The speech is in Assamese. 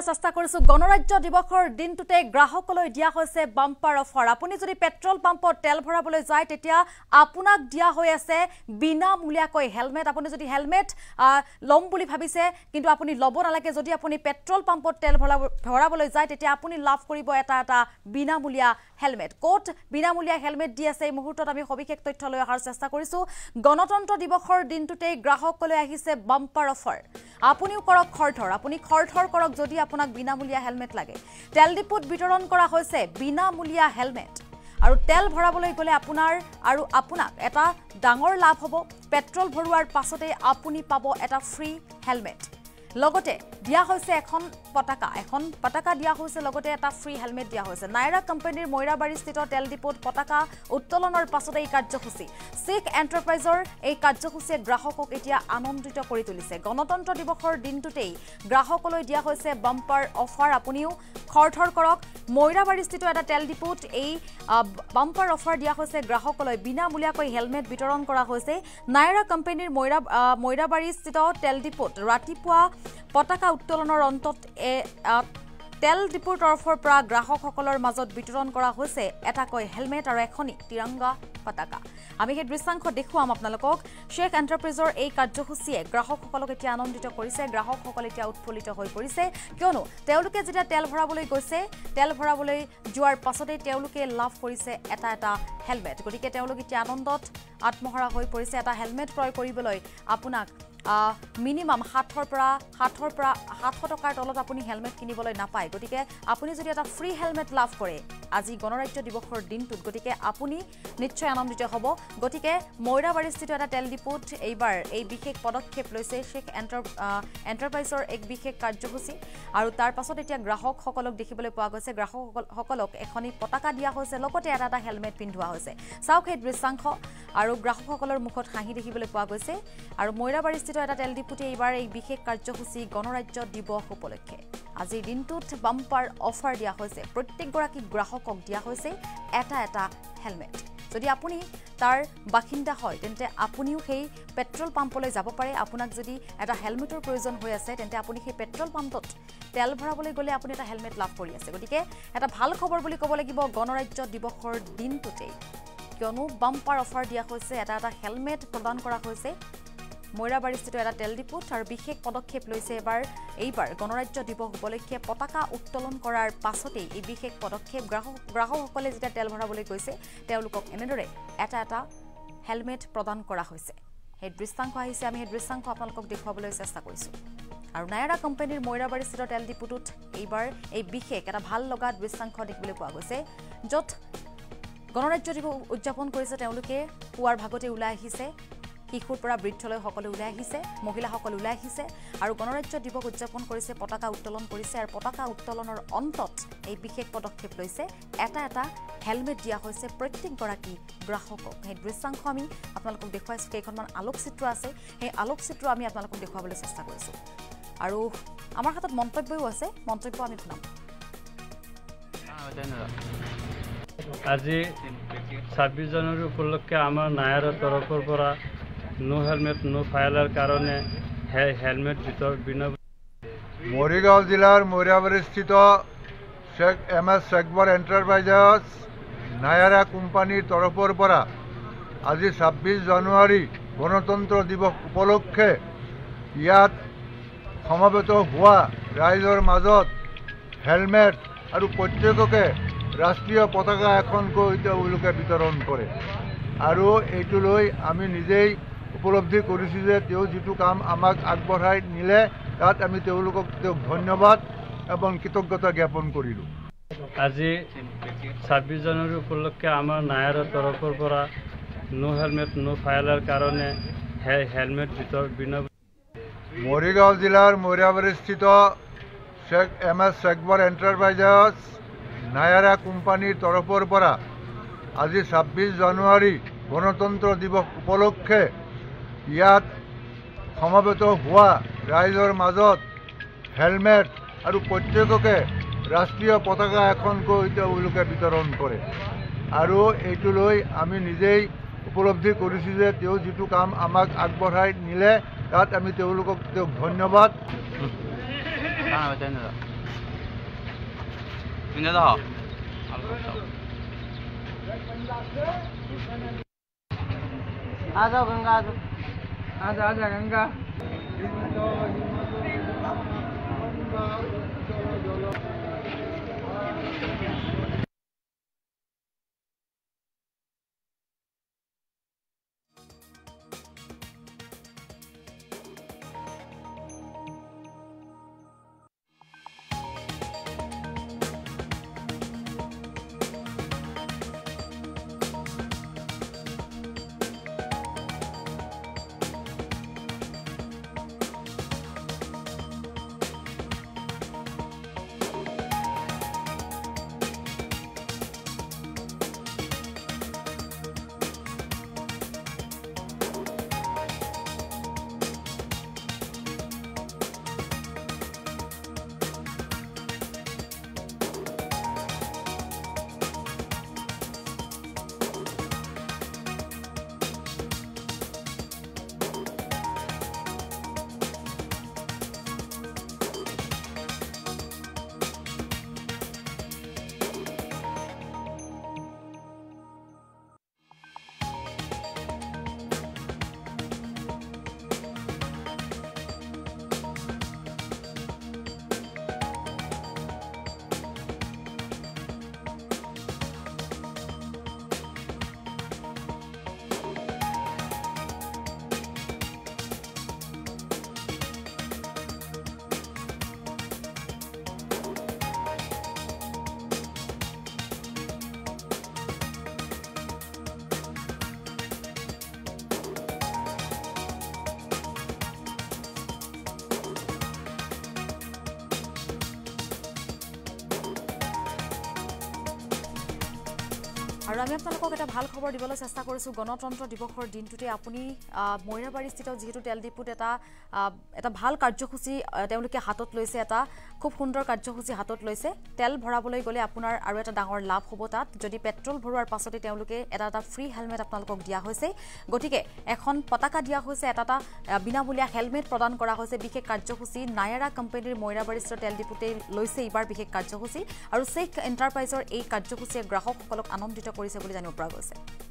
চেষ্টা কৰিছো গণৰাজ্য দিৱসৰ দিনটোতে গ্ৰাহকলৈ দিয়া হৈছে বাম্পাৰ অফাৰ আপুনি যদি পেট্ৰল পাম্পত তেল ভৰাবলৈ যায় তেতিয়া আপোনাক দিয়া হৈ আছে বিনামূলীয়াকৈ হেলমেট আপুনি যদি হেলমেট লম বুলি ভাবিছে কিন্তু আপুনি লব নালাগে যদি আপুনি পেট্ৰল পাম্পত তেল ভৰাবলৈ যায় তেতিয়া আপুনি লাভ কৰিব এটা বিনামূলীয়া হেলমেট কোট বিনামূলীয়া হেলমেট দি আছে এই মুহূৰ্তত আমি সবিশেষ তথ্য লৈ অহাৰ চেষ্টা কৰিছো গণতন্ত্ৰ দিৱসৰ দিনটোতে গ্ৰাহকলৈ আহিছে বাম্পাৰ অফাৰ আপুনিও কৰক খৰধৰ আপুনি খৰধৰ কৰক যদি আপোনাক বিনামূলীয়া হেলমেট লাগে তেল ডিপুত বিতৰণ কৰা হৈছে বিনামূলীয়া হেলমেট আৰু তেল ভৰাবলৈ গলে আপোনাক এটা ডাঙৰ লাভ হ'ব পেট্ৰল ভৰুৱাৰ পাছতে আপুনি পাব এটা ফ্ৰী হেলমেট লগতে দিয়া হৈছে এখন পতাকা দিয়া হৈছে লগতে এটা ফ্ৰী হেলমেট দিয়া হৈছে নাইৰা কোম্পানীৰ ময়ৰাবাৰীস্থিত তেল ডিপুত পতাকা উত্তোলনৰ পাছতে এই কাৰ্যসূচী সিক এন্টাৰপ্ৰাইজৰ এই কাৰ্যসূচীয়ে গ্ৰাহকক এতিয়া আনন্দিত কৰি তুলিছে গণতন্ত্ৰ দিৱসৰ দিনটোতেই গ্ৰাহকলৈ দিয়া হৈছে বাম্পাৰ অফাৰ আপুনিও খৰধৰ কৰক ময়ৰাবাৰীস্থিত এটা তেল ডিপুত এই বাম্পাৰ অফাৰ দিয়া হৈছে গ্ৰাহকলৈ বিনামূলীয়াকৈ হেলমেট বিতৰণ কৰা হৈছে নাইৰা কোম্পানীৰ ময়ৰাবাৰীস্থিত তেল ডিপুত ৰাতিপুৱা পতাকা উত্তোলনৰ অন্তত তেল ডিপুৰ তৰফৰ পৰা গ্ৰাহকসকলৰ মাজত বিতৰণ কৰা হৈছে এটাকৈ হেলমেট আৰু এখনি তিৰংগা পতাকা আমি এই দৃশ্যাংশ দেখুৱাম আপোনালোকক শেখ এন্টাৰপ্ৰাইজৰ এই কাৰ্যসূচীয়ে গ্ৰাহকসকলক এতিয়া আনন্দিত কৰিছে গ্ৰাহকসকল এতিয়া উৎফুল্লিত হৈ পৰিছে কিয়নো তেওঁলোকে যেতিয়া তেল ভৰাবলৈ গৈছে তেল ভৰাবলৈ যোৱাৰ পাছতে তেওঁলোকে লাভ কৰিছে এটা হেলমেট গতিকে তেওঁলোক এতিয়া আনন্দত আত্মহাৰা হৈ পৰিছে এটা হেলমেট ক্ৰয় কৰিবলৈ আপোনাক মিনিমাম 700 টকাৰ তলত আপুনি হেলমেট কিনিবলৈ নাপায় গতিকে আপুনি যদি এটা ফ্ৰী হেলমেট লাভ কৰে আজি গণৰাজ্য দিৱসৰ দিনটোত গতিকে আপুনি নিশ্চয় আনন্দিত হ'ব গতিকে ময়ৰাবাৰীস্থিত এটা তেল ডিপুত এইবাৰ এই বিশেষ পদক্ষেপ লৈছে শেখ এন্টাৰপ্ৰাইজৰ এক বিশেষ কাৰ্যসূচী আৰু তাৰ পাছত এতিয়া গ্ৰাহকসকলক দেখিবলৈ পোৱা গৈছে গ্ৰাহকসকলক এখনি পতাকা দিয়া হৈছে লগতে এটা হেলমেট পিন্ধোৱা হৈছে চাওক এই দৃশ্যাংশ আৰু গ্ৰাহকসকলৰ মুখত হাঁহি দেখিবলৈ পোৱা গৈছে আৰু ময়ৰাবাৰীস্থিত এটা তেল ডিপুতে এইবাৰ এই বিশেষ কাৰ্যসূচী গণৰাজ্য দিৱস উপলক্ষে আজিৰ দিনটোত বাম্পাৰ অফাৰ দিয়া হৈছে প্ৰত্যেকগৰাকী গ্ৰাহকক দিয়া হৈছে এটা হেলমেট যদি আপুনি তাৰ বাসিন্দা হয় তেন্তে আপুনিও সেই পেট্ৰল পাম্পলৈ যাব পাৰে আপোনাক যদি এটা হেলমেটৰ প্ৰয়োজন হৈ আছে তেন্তে আপুনি সেই পেট্ৰল পাম্পত তেল ভৰাবলৈ গলে আপুনি এটা হেলমেট লাভ কৰি আছে গতিকে এটা ভাল খবৰ বুলি ক'ব লাগিব গণৰাজ্য দিৱসৰ দিনটোতে কিয়নো বাম্পাৰ অফাৰ দিয়া হৈছে এটা হেলমেট প্ৰদান কৰা হৈছে ময়ৰাবাৰীস্থিত এটা তেল ডিপুত আৰু বিশেষ পদক্ষেপ লৈছে এইবাৰ গণৰাজ্য দিৱস উপলক্ষে পতাকা উত্তোলন কৰাৰ পাছতেই এই বিশেষ পদক্ষেপ গ্ৰাহকসকলে যেতিয়া তেল ভৰাবলৈ গৈছে তেওঁলোকক এনেদৰে এটা হেলমেট প্ৰদান কৰা হৈছে সেই দৃশ্যাংশ আহিছে আমি সেই দৃশ্যাংশ আপোনালোকক দেখুৱাবলৈ চেষ্টা কৰিছোঁ আৰু নাইৰা কোম্পানীৰ ময়ৰাবাৰীস্থিত তেল ডিপুটোত এইবাৰ এই বিশেষ এটা ভাল লগা দৃশ্যাংশ দেখিবলৈ পোৱা গৈছে য'ত গণৰাজ্য দিৱস উদযাপন কৰিছে তেওঁলোকে পুৱাৰ ভাগতে ওলাই আহিছে কিশোৰ পৰা বৃদ্ধলৈ সকলো ওলাই আহিছে মহিলাসকল ওলাই আহিছে আৰু গণৰাজ্য দিৱস উদযাপন কৰিছে পতাকা উত্তোলন কৰিছে আৰু পতাকা উত্তোলনৰ অন্তত এই বিশেষ পদক্ষেপ লৈছে এটা হেলমেট দিয়া হৈছে প্ৰত্যেকগৰাকী গ্ৰাহকক সেই দৃশ্যাংশ আমি আপোনালোকক দেখুৱাইছোঁ কেইখনমান আলোকচিত্ৰ আছে সেই আলোকচিত্ৰ আমি আপোনালোকক দেখুৱাবলৈ চেষ্টা কৰিছোঁ আৰু আমাৰ হাতত মন্তব্যও আছে মন্তব্য আমি শুনাম আজি 26 জানুৱাৰী উপলক্ষে আমাৰ নায়াৰৰ তৰফৰ পৰা নো হেলমেট নো ফাইলাৰ কাৰণে হেলমেট মৰিগাঁও জিলাৰ ময়ৰাবাৰীস্থিত শেখ শেখবৰ এণ্টাৰপ্ৰাইজেছ নায়াৰা কোম্পানীৰ তৰফৰ পৰা আজি 26 জানুৱাৰী গণতন্ত্ৰ দিৱস উপলক্ষে ইয়াত সমবেত হোৱা ৰাইজৰ মাজত হেলমেট আৰু প্ৰত্যেককে ৰাষ্ট্ৰীয় পতাকা এখনকৈ তেওঁলোকে বিতৰণ কৰে আৰু এইটো লৈ আমি নিজেই উপলব্ধি কৰিছোঁ যে তেওঁ যিটো কাম আমাক আগবঢ়াই নিলে তাত আমি তেওঁলোকক ধন্যবাদ এবং কৃতজ্ঞতা জ্ঞাপন কৰিলোঁ আজি 26 জানুৱাৰী উপলক্ষে আমাৰ নায়াৰৰ তৰফৰ পৰা নো হেলমেট নো ফাইলাৰ কাৰণে হেলমেট মৰিগাঁও জিলাৰ ময়ৰাবাৰীস্থিত শেখ শেখবৰ এণ্টাৰপ্ৰাইজেছ নায়াৰা কোম্পানীৰ তৰফৰ পৰা আজি 26 জানুৱাৰী গণতন্ত্ৰ দিৱস উপলক্ষে ইয়াত সমবেত হোৱা ৰাইজৰ মাজত হেলমেট আৰু প্ৰত্যেককে ৰাষ্ট্ৰীয় পতাকা এখনকৈ তেওঁলোকে বিতৰণ কৰে আৰু এইটো লৈ আমি নিজেই উপলব্ধি কৰিছোঁ যে তেওঁ যিটো কাম আমাক আগবঢ়াই নিলে তাত আমি তেওঁলোকক ধন্যবাদ পিনে যাও आ जाओ गंगा आ जाओ आजा गंगा আৰু আমি আপোনালোকক এটা ভাল খবৰ দিবলৈ চেষ্টা কৰিছোঁ গণতন্ত্ৰ দিৱসৰ দিনটোতে আপুনি মইৰাবাৰীস্থিত যিহেতু তেল ডিপুত এটা ভাল কাৰ্যসূচী তেওঁলোকে হাতত লৈছে এটা খুব সুন্দৰ কাৰ্যসূচী হাতত লৈছে তেল ভৰাবলৈ গ'লে আপোনাৰ আৰু এটা ডাঙৰ লাভ হ'ব তাত যদি পেট্ৰল ভৰোৱাৰ পাছতে তেওঁলোকে এটা ফ্ৰী হেলমেট আপোনালোকক দিয়া হৈছে গতিকে এখন পতাকা দিয়া হৈছে এটা বিনামূলীয়া হেলমেট প্ৰদান কৰা হৈছে বিশেষ কাৰ্যসূচী নায়াৰা কোম্পানীৰ মইৰাবাৰীস্থিত তেল ডিপুতে লৈছে এইবাৰ বিশেষ কাৰ্যসূচী আৰু শেখ এণ্টাৰপ্ৰাইজৰ এই কাৰ্যসূচীয়ে গ্ৰাহকসকলক আনন্দিত কৰিছে বুলি জানিব পৰা গৈছে